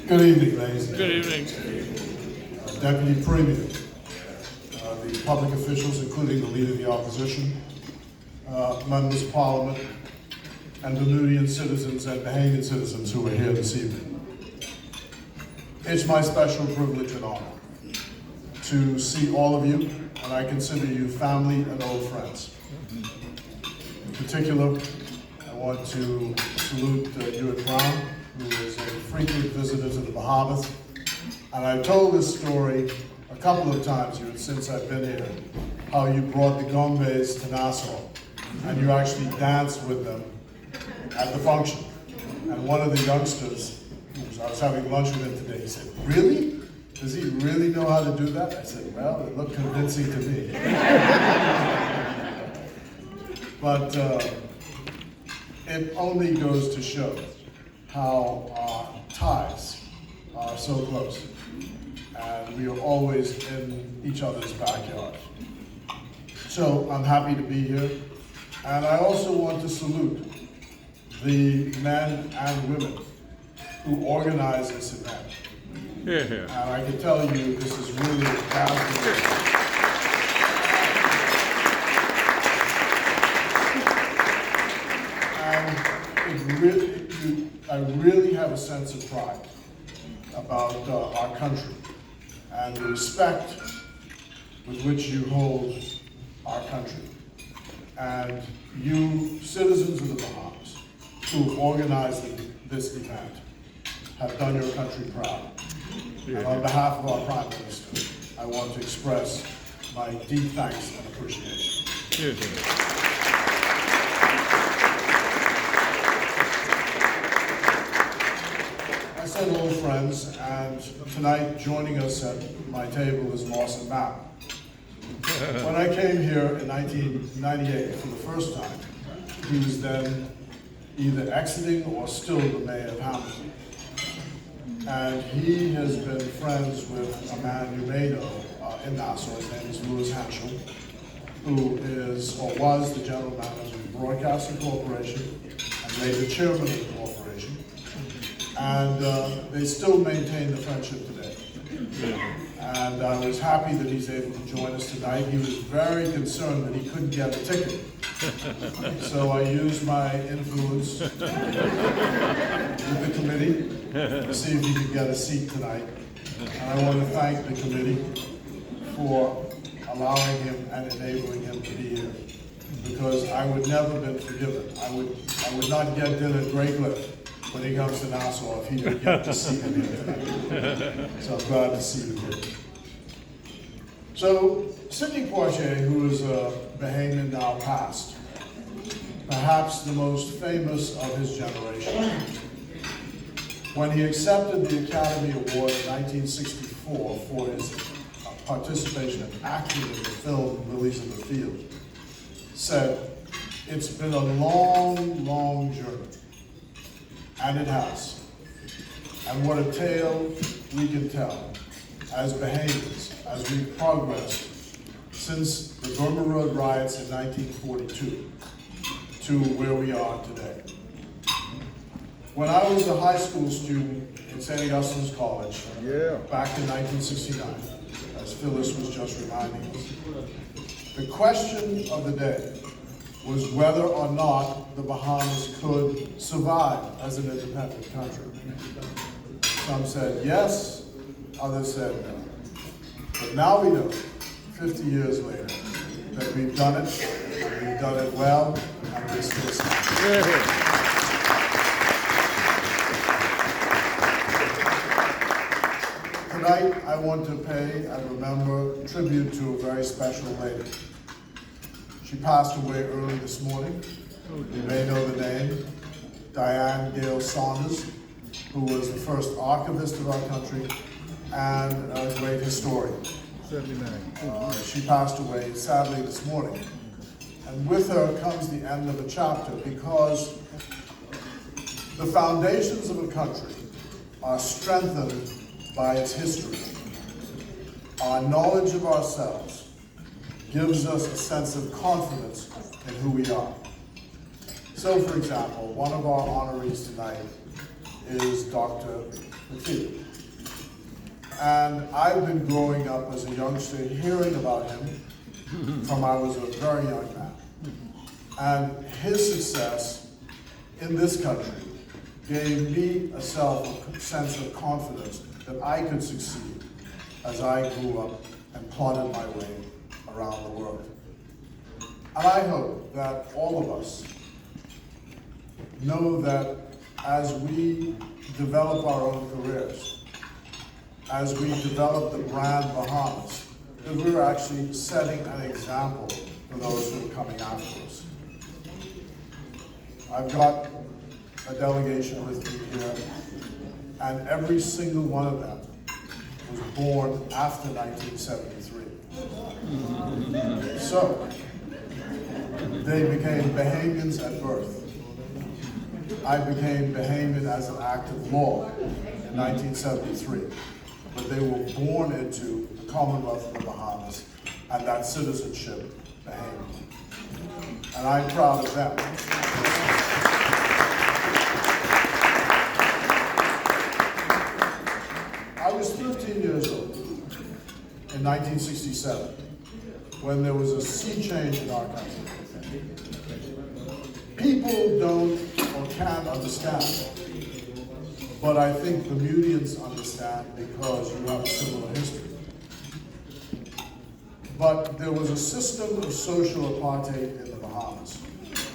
Good evening, ladies and Good gentlemen. evening. Deputy Premier, the public officials, including the Leader of the Opposition, members of Parliament, and Bermudian citizens and Bahamian citizens who are here this evening. It's my special privilege and honor to see all of you, and I consider you family and old friends. In particular, I want to salute Hewitt Brown, who is a frequent visitor to the Bahamas. And I've told this story a couple of times since I've been here, how you brought the Gombes to Nassau, and you actually danced with them at the function. And one of the youngsters, I was having lunch with him today, he said, "Really? Does he really know how to do that?" I said, "Well, it looked convincing to me." But it only goes to show how our ties are so close, and we are always in each other's backyard. So I'm happy to be here, and I also want to salute the men and women who organize this event. Yeah. And I can tell you, this is really a powerful. I really have a sense of pride about our country and the respect with which you hold our country. And you, citizens of the Bahamas, who have organized this event, have done your country proud. And on behalf of our Prime Minister, I want to express my deep thanks and appreciation. I said old friends, and tonight joining us at my table is Lawson Mapp. When I came here in 1998 for the first time, he was then either exiting or still the mayor of Hamilton. And he has been friends with a man you may know in Nassau. His name is Louis Henschel, who is or was the general manager of the Broadcasting Corporation and later chairman of the corporation. And they still maintain the friendship today. And I was happy that he's able to join us tonight. He was very concerned that he couldn't get a ticket. So I used my influence with the committee to see if he could get a seat tonight. And I want to thank the committee for allowing him and enabling him to be here, because I would never have been forgiven. I would not get dinner at Grey Cliff when he comes to Nassau if he didn't get to see him here tonight. So I'm glad to see you here. So Sidney Poitier, who is a Bahamian now past, perhaps the most famous of his generation, when he accepted the Academy Award in 1964 for his participation in acting in the film Lilies in the Field, said, "It's been a long, long journey." And it has. And what a tale we can tell as Bahamians, as we progressed since the Bermuda Road riots in 1942 to where we are today. When I was a high school student in St. Augustine's College, back in 1969, as Phyllis was just reminding us, the question of the day was whether or not the Bahamas could survive as an independent country. Some said yes, others said no. But now we know, 50 years later, that we've done it, and we've done it well, and we're still standing. Tonight, I want to pay and remember tribute to a very special lady. She passed away early this morning. You may know the name, Diane Gale Saunders, who was the first archivist of our country and a great historian. 79. She passed away sadly this morning. And with her comes the end of a chapter, because the foundations of a country are strengthened by its history. Our knowledge of ourselves gives us a sense of confidence in who we are. So, for example, one of our honorees tonight is Dr. defeat. And I've been growing up as a youngster hearing about him from I was a very young man. And his success in this country gave me a sense of confidence that I could succeed as I grew up and plodded my way around the world. And I hope that all of us know that as we develop our own careers, as we develop the brand Bahamas, that we're actually setting an example for those who are coming after us. I've got a delegation with me here, and every single one of them was born after 1973. So, they became Bahamians at birth. I became Bahamian as an act of law in 1973, but they were born into the Commonwealth of the Bahamas and that citizenship Bahamian. And I'm proud of them. I was 13 years old in 1967 when there was a sea change in our country. People don't or can't understand, but I think Bermudians understand because you have a similar history. But there was a system of social apartheid in the Bahamas,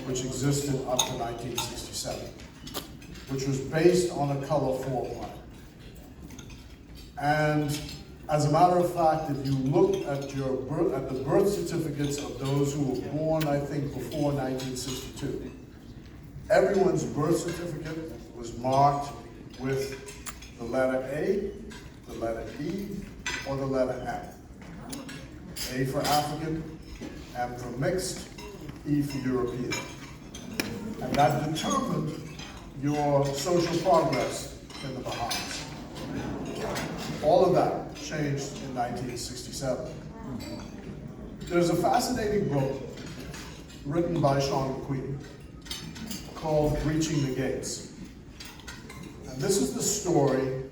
which existed up to 1967, which was based on a color floor plan. And as a matter of fact, if you look at the birth certificates of those who were born, I think, before 1962, everyone's birth certificate was marked with the letter A, the letter E, or the letter M. A for African, M for mixed, E for European. And that determined your social progress in the Bahamas. All of that changed in 1967. There's a fascinating book written by Sean McQueen called Reaching the Gates. And this is the story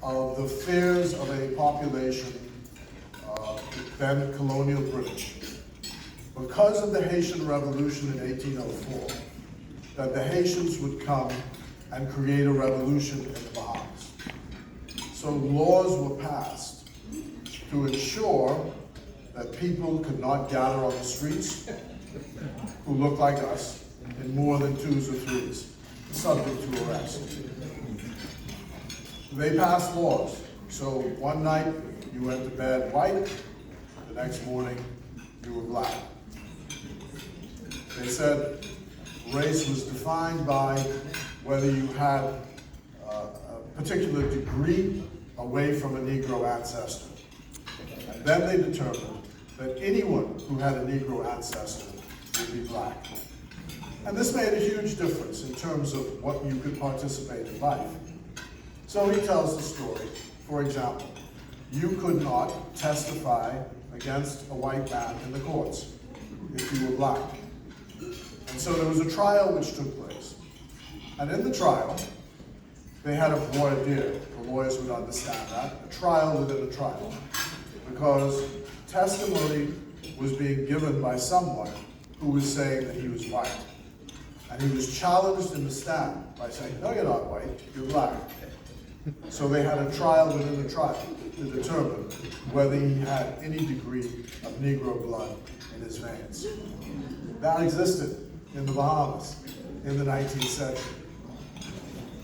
of the fears of a population, then colonial British, because of the Haitian Revolution in 1804, that the Haitians would come and create a revolution in the Bahamas. So laws were passed to ensure that people could not gather on the streets who looked like us in more than twos or threes, subject to arrest. They passed laws. So one night you went to bed white, the next morning you were black. They said race was defined by whether you had a particular degree away from a Negro ancestor. And then they determined that anyone who had a Negro ancestor would be black. And this made a huge difference in terms of what you could participate in life. So he tells the story. For example, you could not testify against a white man in the courts if you were black. And so there was a trial which took place. And in the trial, they had a voir dire. The lawyers would understand that. A trial within a trial. Because testimony was being given by someone who was saying that he was white. And he was challenged in the stand by saying, no, you're not white, you're black. So they had a trial within a trial to determine whether he had any degree of Negro blood in his veins. That existed in the Bahamas in the 19th century.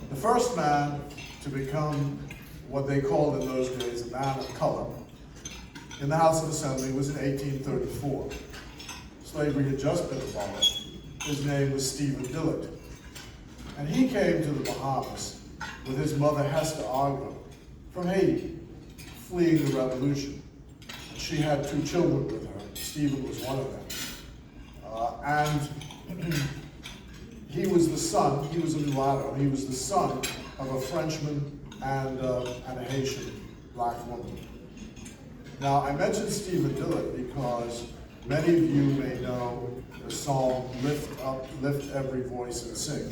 The first man to become what they called in those days a man of color in the House of Assembly was in 1834. Slavery had just been abolished. His name was Stephen Dillard. And he came to the Bahamas with his mother Hester Argo from Haiti, fleeing the revolution. She had 2 children with her. Stephen was one of them. And he was the son, he was a mulatto, he was the son of a Frenchman and a Haitian black woman. Now, I mentioned Stephen Dillard because many of you may know the song Lift Up, Lift Every Voice and Sing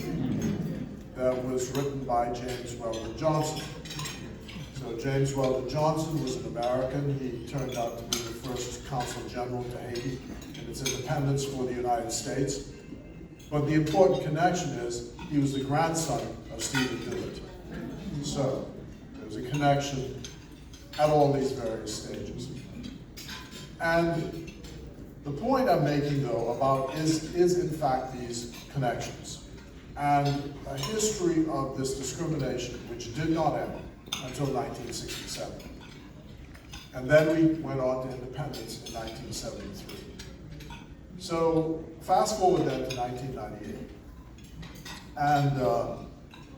that was written by James Weldon Johnson. So James Weldon Johnson was an American. He turned out to be the first consul general to Haiti in its independence for the United States. But the important connection is he was the grandson of Stephen Dillard. So there's a connection at all these various stages. And the point I'm making, though, about is in fact these connections and a history of this discrimination which did not end until 1967. And then we went on to independence in 1973. So fast forward then to 1998. And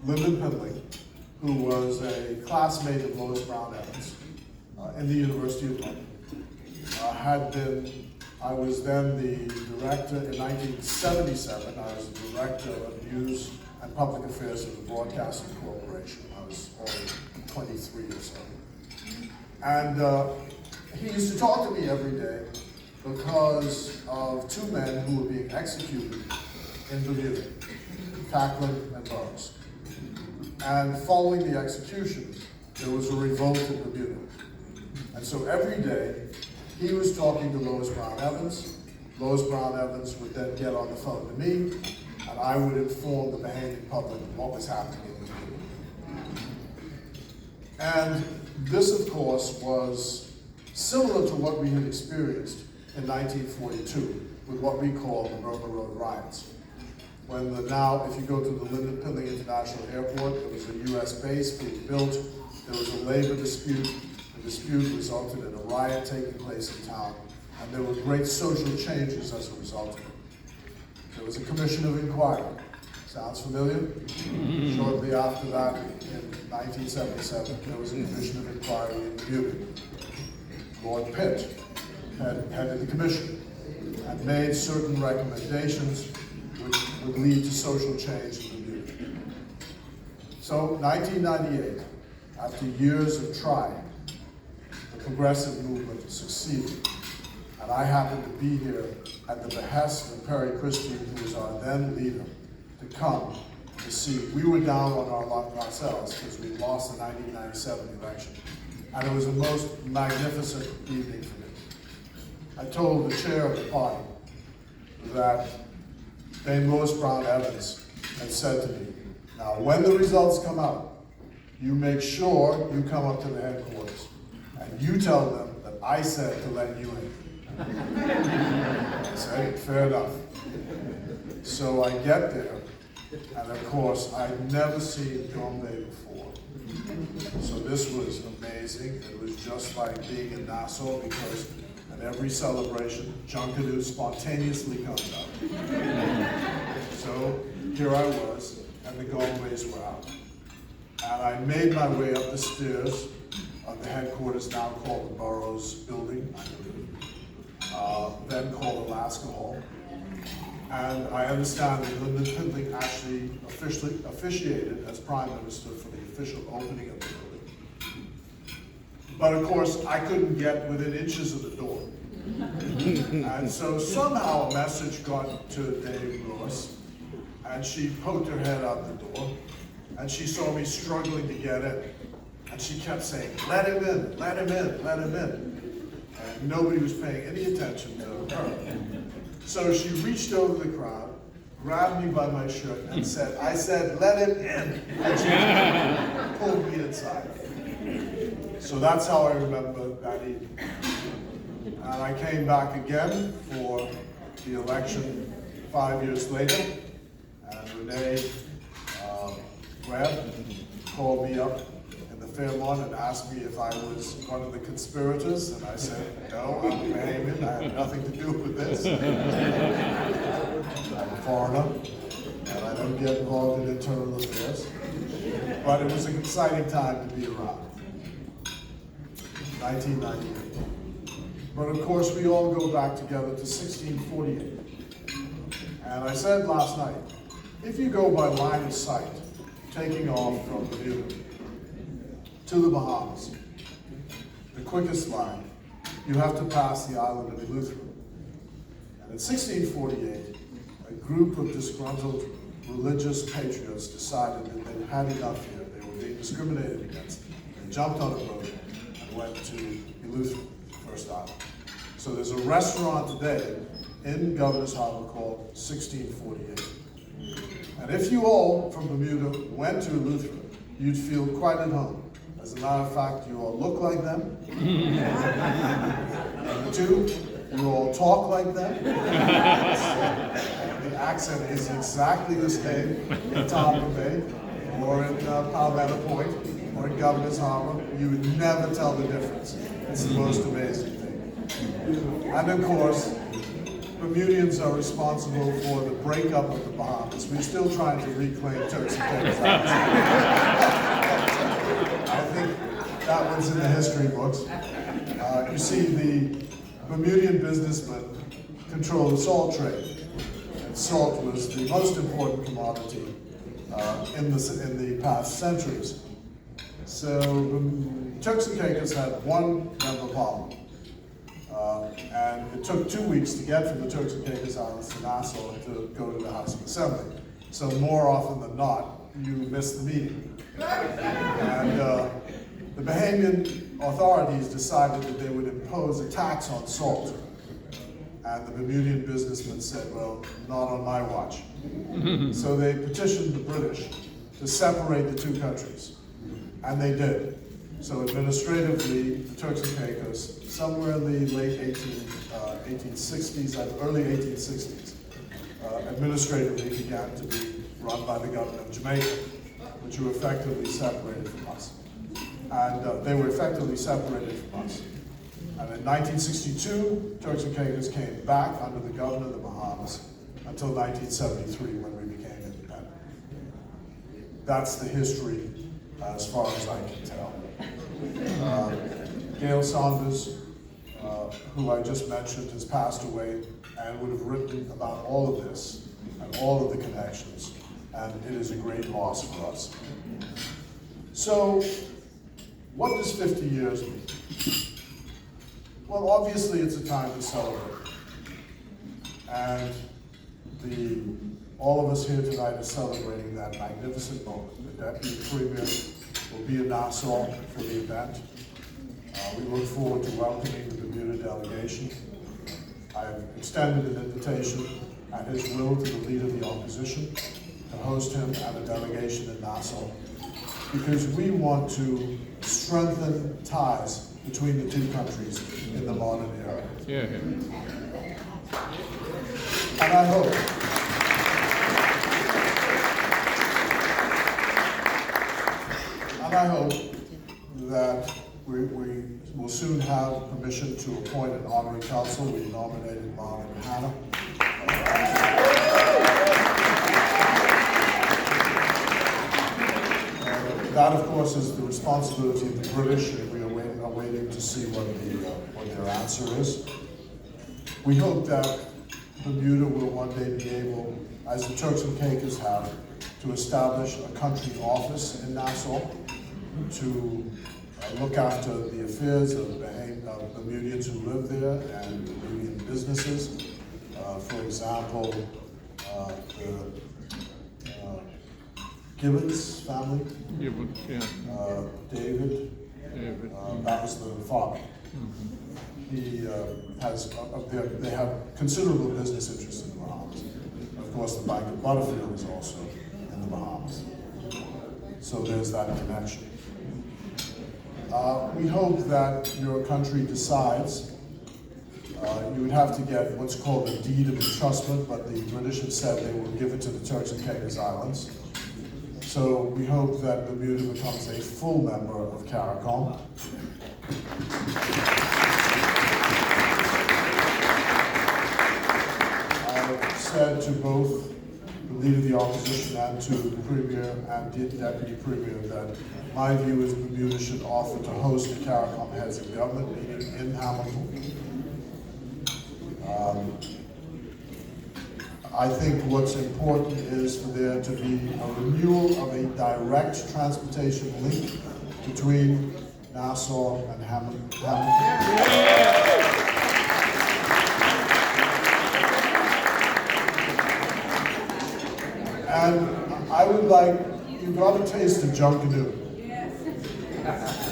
Lyndon Pindling, who was a classmate of Lois Brown Evans in the University of London, I was then the director in 1977. I was the director of news and public affairs of the Broadcasting Corporation. I was only 23 or so. And he used to talk to me every day because of two men who were being executed in Bermuda, Kaplan and Burroughs. And following the execution, there was a revolt in Bermuda. And so every day, he was talking to Lois Brown Evans. Lois Brown Evans would then get on the phone to me, and I would inform the Bahamian public of what was happening in Bermuda. And this, of course, was similar to what we had experienced in 1942 with what we call the Burma Road riots. When if you go to the Lyndon Pindling International Airport, there was a US base being built, there was a labor dispute. The dispute resulted in a riot taking place in town, and there were great social changes as a result of it. There was a commission of inquiry. Sounds familiar? Shortly after that, in 1977, there was a commission of inquiry in Bermuda. Lord Pitt headed the commission and made certain recommendations which would lead to social change in Bermuda. So, 1998, after years of trying, the progressive movement succeeded. And I happened to be here at the behest of Perry Christian, who was our then leader, to come to see. We were down on our luck ourselves because we lost the 1997 election. And it was a most magnificent evening for me. I told the chair of the party that Dame Lois Brown Evans had said to me, now when the results come out, you make sure you come up to the headquarters and you tell them that I said to let you in. I said, fair enough. So I get there, and of course, I'd never seen Gombe before. So this was amazing. It was just like being in Nassau, because at every celebration, Junkanoo spontaneously comes out. So here I was, and the Gombes were out. And I made my way up the stairs of the headquarters, now called the Burroughs Building, then called Alaska Hall. And I understand that Lyndon Pindling actually officially officiated as Prime Minister for the official opening of the building. But of course, I couldn't get within inches of the door. And so somehow a message got to Dame Lois, and she poked her head out the door, and she saw me struggling to get in. And she kept saying, let him in, let him in, let him in. And nobody was paying any attention to her. So she reached over the crowd, grabbed me by my shirt, and said, I said, let him in. And she pulled me inside. So that's how I remember that evening. And I came back again for the election 5 years later, and Renee Graham called me up in the Fairmont and asked me if I was one of the conspirators, and I said, no, I'm a Bahamian, I have nothing to do with this. I'm a foreigner, and I don't get involved in internal affairs. But it was an exciting time to be around. 1998. But of course, we all go back together to 1648. And I said last night, if you go by line of sight, taking off from Bermuda to the Bahamas, the quickest line, you have to pass the island of Eleuthera. And in 1648, a group of disgruntled religious patriots decided that they'd had enough here. They were being discriminated against. They They jumped on a boat and went to Eleuthera, First Island. So there's a restaurant today in Governor's Harbor called 1648. And if you all from Bermuda went to Eleuthera, you'd feel quite at home. As a matter of fact, you all look like them. Number two, you all talk like them. The accent is exactly the same in Tampa Bay, or in Palmetto Point, or in Governor's Harbor. You would never tell the difference. It's the most amazing thing. And of course, Bermudians are responsible for the breakup of the Bahamas. We're still trying to reclaim Turks and Caicos Islands. I think that one's in the history books. You see, the Bermudian businessmen control the salt trade. And salt was the most important commodity in the past centuries. So Turks and Caicos had one member parliament. And it took 2 weeks to get from the Turks and Caicos Islands to Nassau to go to the House of Assembly. So more often than not, you miss the meeting. And the Bahamian authorities decided that they would impose a tax on salt. And the Bermudian businessmen said, well, not on my watch. So they petitioned the British to separate the two countries. And they did. So administratively, the Turks and Caicos, somewhere in the late 1860s, early 1860s, administratively began to be run by the government of Jamaica, which were effectively separated from us. And they were effectively separated from us. And in 1962, Turks and Caicos came back under the governor of the Bahamas until 1973, when we became independent. That's the history as far as I can tell. Gail Saunders, who I just mentioned, has passed away and would have written about all of this and all of the connections, and it is a great loss for us. So, what does 50 years mean? Well, obviously it's a time to celebrate. And all of us here tonight are celebrating that magnificent moment. The Deputy Premier will be in Nassau for the event. We look forward to welcoming the Bermuda delegation. I've extended an invitation at his will to the Leader of the Opposition to host him and a delegation in Nassau, because we want to strengthen ties between the two countries in the modern era. Yeah. And I hope that we will soon have permission to appoint an honorary council. We nominated Bob and Hannah. That, of course, is the responsibility of the British, and we are waiting to see what their answer is. We hope that Bermuda will one day be able, as the Turks and Caicos have, to establish a country office in Nassau to look after the affairs of Bermudians who live there and Bermudian businesses. For example, the Gibbons family, David, that was the father. He they have considerable business interests in the Bahamas. Of course, the Bank of Butterfield is also in the Bahamas. So there's that connection. We hope that your country decides. You would have to get what's called a deed of entrustment, but the British have said they will give it to the Turks and Caicos Islands. So we hope that Bermuda becomes a full member of CARICOM. I've said to both the Leader of the Opposition and to the Premier and the Deputy Premier that my view is Bermuda should offer to host the CARICOM heads of government meeting in Hamilton. I think what's important is for there to be a renewal of a direct transportation link between Nassau and Hamilton. And I would like, you got a taste of Junkanoo.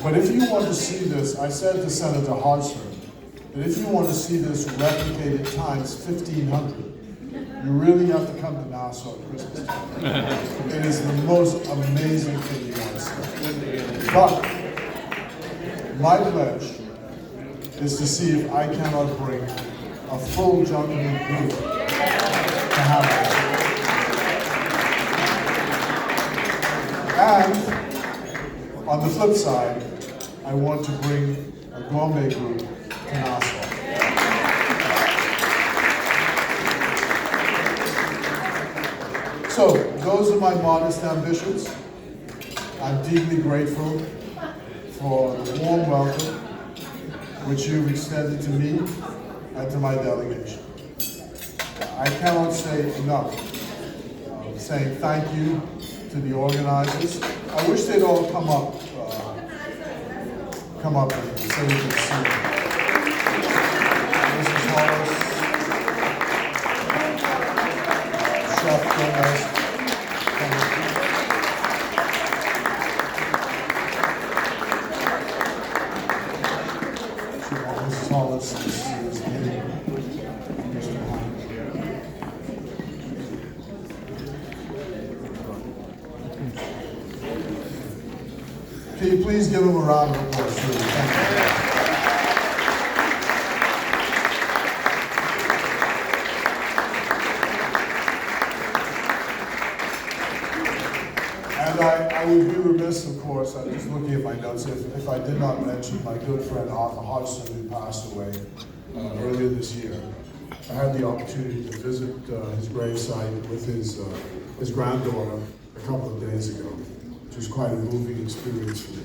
But if you want to see this, I said to Senator Hodgson, that if you want to see this replicated times 1,500, you really have to come to Nassau at Christmas time. It is the most amazing thing you want to see. But my pledge is to see if I cannot bring a full Jubilee group to have it. And on the flip side, I want to bring a gourmet group to Nassau. So, those are my modest ambitions. I'm deeply grateful for the warm welcome which you've extended to me and to my delegation. I cannot say enough saying thank you to the organizers. I wish they'd all come up and so we can see them. Mrs. Hollis, Chef Gomez. Mrs. Hollis is Can you please give him a round of applause, please? Thank you. And I would be remiss, of course, I'm just looking at my notes, if I did not mention my good friend Arthur Hodgson, who passed away earlier this year. I had the opportunity to visit his gravesite with his granddaughter a couple of days ago, which was quite a moving experience for me.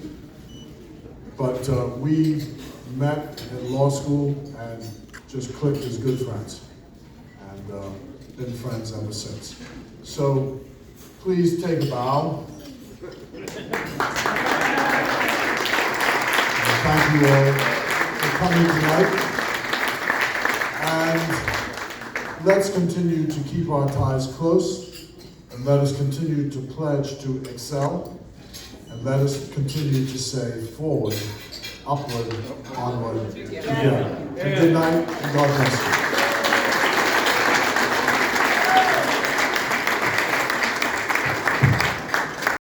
But we met in law school and just clicked as good friends, and been friends ever since. So please take a bow. Thank you all for coming tonight. And let's continue to keep our ties close, and let us continue to pledge to excel, and let us continue to say forward, upward, onward, together. Good night, and God bless you.